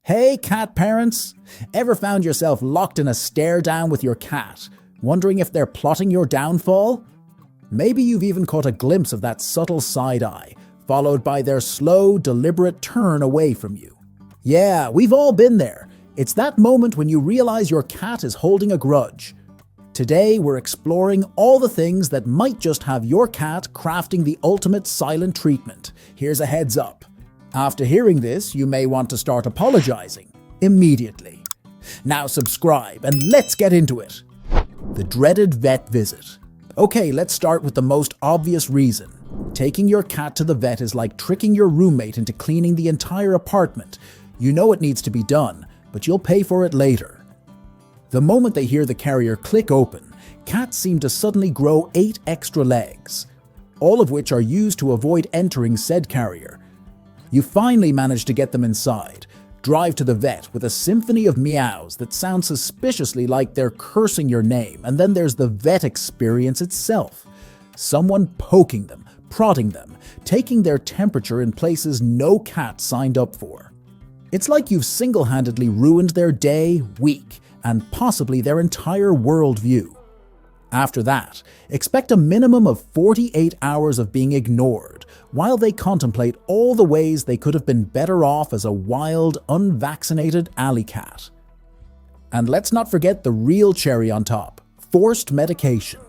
Hey cat parents! Ever found yourself locked in a stare down with your cat, wondering if they're plotting your downfall? Maybe you've even caught a glimpse of that subtle side eye, followed by their slow, deliberate turn away from you. Yeah, we've all been there. It's that moment when you realize your cat is holding a grudge. Today, we're exploring all the things that might just have your cat crafting the ultimate silent treatment. Here's a heads up. After hearing this, you may want to start apologizing immediately. Now subscribe and let's get into it. The dreaded vet visit. Okay, let's start with the most obvious reason. Taking your cat to the vet is like tricking your roommate into cleaning the entire apartment. You know it needs to be done, but you'll pay for it later. The moment they hear the carrier click open, cats seem to suddenly grow 8 extra legs, all of which are used to avoid entering said carrier. You finally manage to get them inside, drive to the vet with a symphony of meows that sound suspiciously like they're cursing your name, and then there's the vet experience itself. Someone poking them, prodding them, taking their temperature in places no cat signed up for. It's like you've single-handedly ruined their day, week, and possibly their entire worldview. After that, expect a minimum of 48 hours of being ignored while they contemplate all the ways they could have been better off as a wild, unvaccinated alley cat. And let's not forget the real cherry on top, forced medication.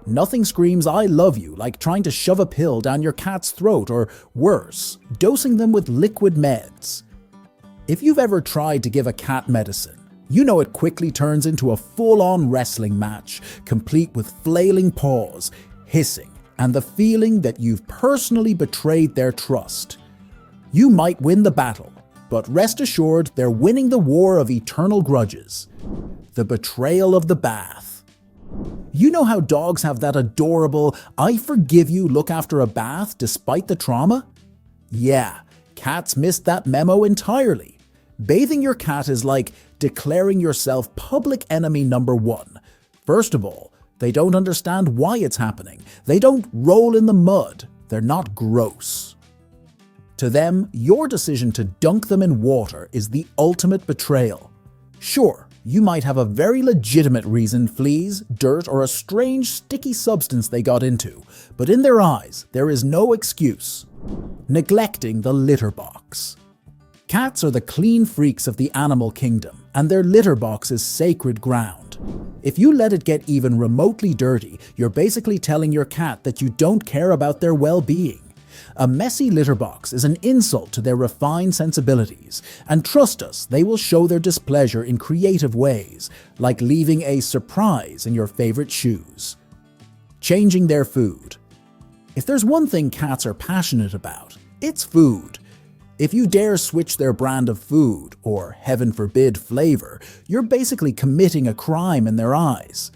Nothing screams "I love you" like trying to shove a pill down your cat's throat, or worse, dosing them with liquid meds. If you've ever tried to give a cat medicine, you know it quickly turns into a full-on wrestling match, complete with flailing paws, hissing, and the feeling that you've personally betrayed their trust. You might win the battle, but rest assured they're winning the war of eternal grudges. The betrayal of the bath. You know how dogs have that adorable "I forgive you" look after a bath despite the trauma? Yeah, cats missed that memo entirely. Bathing your cat is like declaring yourself public enemy number 1. First of all, they don't understand why it's happening. They don't roll in the mud. They're not gross. To them, your decision to dunk them in water is the ultimate betrayal. Sure, you might have a very legitimate reason: fleas, dirt, or a strange sticky substance they got into, but in their eyes, there is no excuse. Neglecting the litter box. Cats are the clean freaks of the animal kingdom, and their litter box is sacred ground. If you let it get even remotely dirty, you're basically telling your cat that you don't care about their well-being. A messy litter box is an insult to their refined sensibilities, and trust us, they will show their displeasure in creative ways, like leaving a surprise in your favorite shoes. Changing their food. If there's one thing cats are passionate about, it's food. If you dare switch their brand of food, or heaven forbid flavor, you're basically committing a crime in their eyes.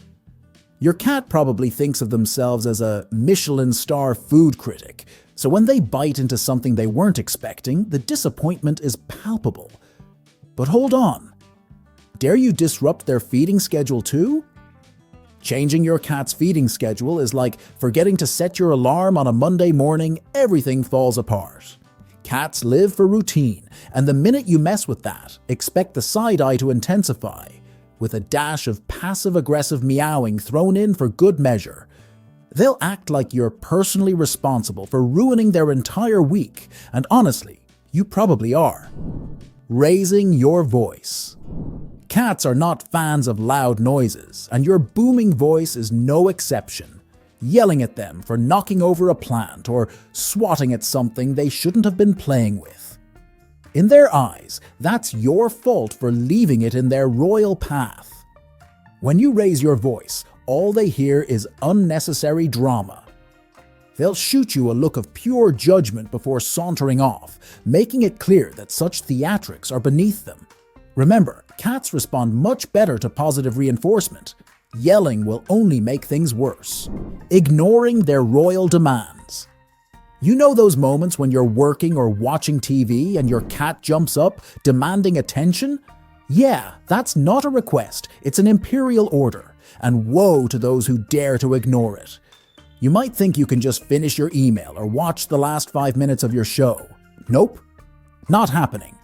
Your cat probably thinks of themselves as a Michelin star food critic, so when they bite into something they weren't expecting, the disappointment is palpable. But hold on. Dare you disrupt their feeding schedule too? Changing your cat's feeding schedule is like forgetting to set your alarm on a Monday morning. Everything falls apart. Cats live for routine, and the minute you mess with that, expect the side eye to intensify, with a dash of passive-aggressive meowing thrown in for good measure. They'll act like you're personally responsible for ruining their entire week, and honestly, you probably are. Raising your voice. Cats are not fans of loud noises, and your booming voice is no exception. Yelling at them for knocking over a plant or swatting at something they shouldn't have been playing with. In their eyes, that's your fault for leaving it in their royal path. When you raise your voice, all they hear is unnecessary drama. They'll shoot you a look of pure judgment before sauntering off, making it clear that such theatrics are beneath them. Remember, cats respond much better to positive reinforcement. Yelling will only make things worse. Ignoring their royal demands. You know those moments when you're working or watching TV and your cat jumps up, demanding attention? Yeah, that's not a request, it's an imperial order, and woe to those who dare to ignore it. You might think you can just finish your email or watch the last 5 minutes of your show. Nope, not happening.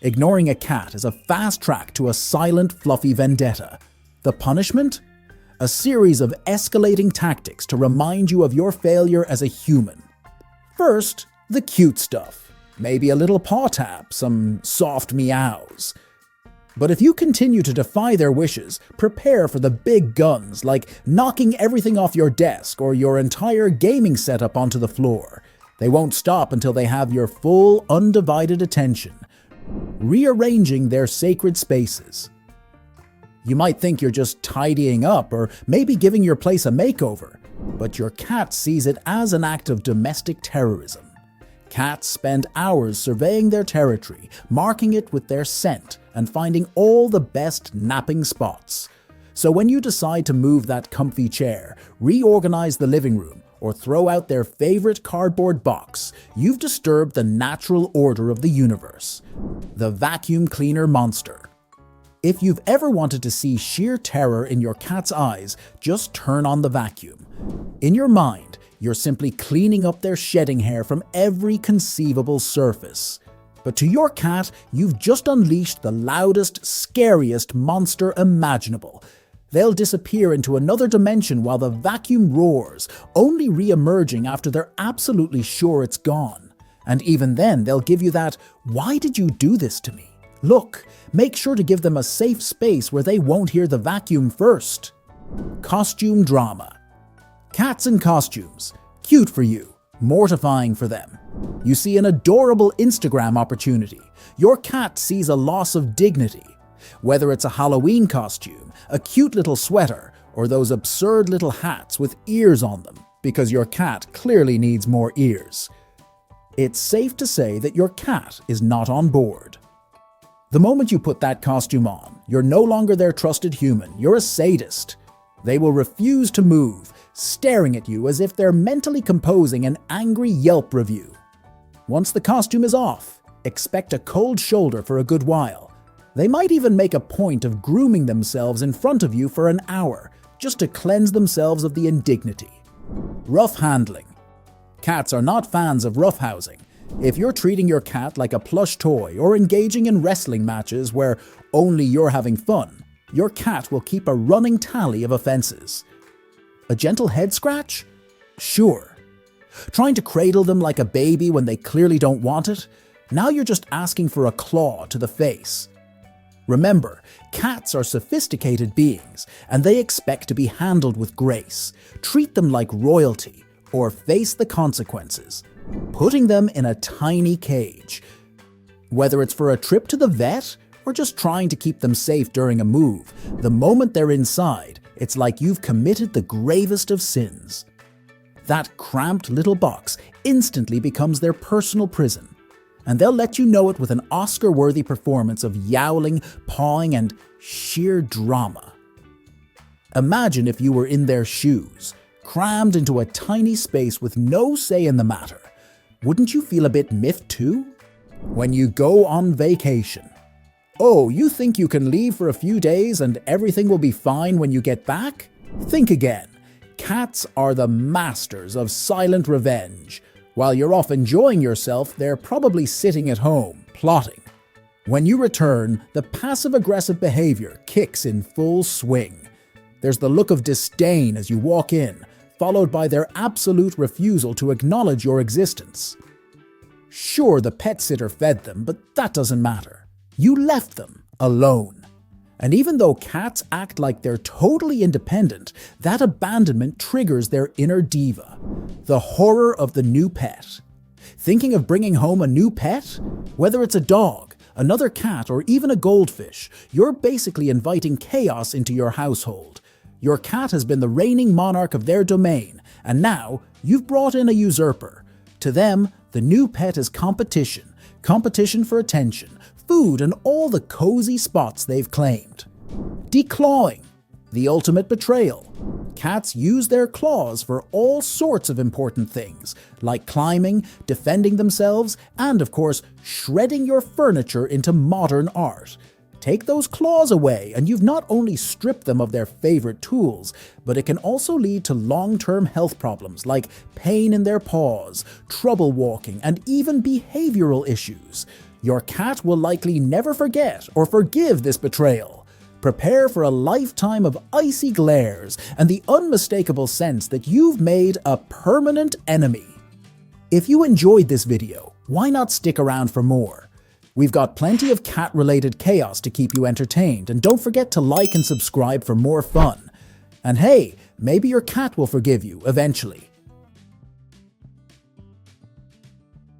Ignoring a cat is a fast track to a silent, fluffy vendetta. The punishment? A series of escalating tactics to remind you of your failure as a human. First, the cute stuff. Maybe a little paw tap, some soft meows. But if you continue to defy their wishes, prepare for the big guns, like knocking everything off your desk or your entire gaming setup onto the floor. They won't stop until they have your full, undivided attention, rearranging their sacred spaces. You might think you're just tidying up or maybe giving your place a makeover, but your cat sees it as an act of domestic terrorism. Cats spend hours surveying their territory, marking it with their scent, and finding all the best napping spots. So when you decide to move that comfy chair, reorganize the living room, or throw out their favorite cardboard box, you've disturbed the natural order of the universe. The vacuum cleaner monster. If you've ever wanted to see sheer terror in your cat's eyes, just turn on the vacuum. In your mind, you're simply cleaning up their shedding hair from every conceivable surface. But to your cat, you've just unleashed the loudest, scariest monster imaginable. They'll disappear into another dimension while the vacuum roars, only re-emerging after they're absolutely sure it's gone. And even then, they'll give you that, "Why did you do this to me?" Look, make sure to give them a safe space where they won't hear the vacuum first. Costume drama. Cats in costumes. Cute for you, mortifying for them. You see an adorable Instagram opportunity. Your cat sees a loss of dignity. Whether it's a Halloween costume, a cute little sweater, or those absurd little hats with ears on them, because your cat clearly needs more ears. It's safe to say that your cat is not on board. The moment you put that costume on, you're no longer their trusted human, you're a sadist. They will refuse to move, staring at you as if they're mentally composing an angry Yelp review. Once the costume is off, expect a cold shoulder for a good while. They might even make a point of grooming themselves in front of you for an hour, just to cleanse themselves of the indignity. Rough handling. Cats are not fans of roughhousing. If you're treating your cat like a plush toy or engaging in wrestling matches where only you're having fun, your cat will keep a running tally of offenses. A gentle head scratch? Sure. Trying to cradle them like a baby when they clearly don't want it? Now you're just asking for a claw to the face. Remember, cats are sophisticated beings, and they expect to be handled with grace. Treat them like royalty, or face the consequences. Putting them in a tiny cage. Whether it's for a trip to the vet, or just trying to keep them safe during a move, the moment they're inside, it's like you've committed the gravest of sins. That cramped little box instantly becomes their personal prison, and they'll let you know it with an Oscar-worthy performance of yowling, pawing, and sheer drama. Imagine if you were in their shoes, crammed into a tiny space with no say in the matter. Wouldn't you feel a bit miffed too? When you go on vacation. Oh, you think you can leave for a few days and everything will be fine when you get back? Think again. Cats are the masters of silent revenge. While you're off enjoying yourself, they're probably sitting at home, plotting. When you return, the passive-aggressive behavior kicks in full swing. There's the look of disdain as you walk in, followed by their absolute refusal to acknowledge your existence. Sure, the pet sitter fed them, but that doesn't matter. You left them alone. And even though cats act like they're totally independent, that abandonment triggers their inner diva. The horror of the new pet. Thinking of bringing home a new pet? Whether it's a dog, another cat, or even a goldfish, you're basically inviting chaos into your household. Your cat has been the reigning monarch of their domain, and now you've brought in a usurper. To them, the new pet is competition. Competition for attention, food, and all the cozy spots they've claimed. Declawing. The ultimate betrayal. Cats use their claws for all sorts of important things, like climbing, defending themselves, and of course, shredding your furniture into modern art. Take those claws away, and you've not only stripped them of their favorite tools, but it can also lead to long-term health problems like pain in their paws, trouble walking, and even behavioral issues. Your cat will likely never forget or forgive this betrayal. Prepare for a lifetime of icy glares and the unmistakable sense that you've made a permanent enemy. If you enjoyed this video, why not stick around for more? We've got plenty of cat-related chaos to keep you entertained, and don't forget to like and subscribe for more fun. And hey, maybe your cat will forgive you eventually.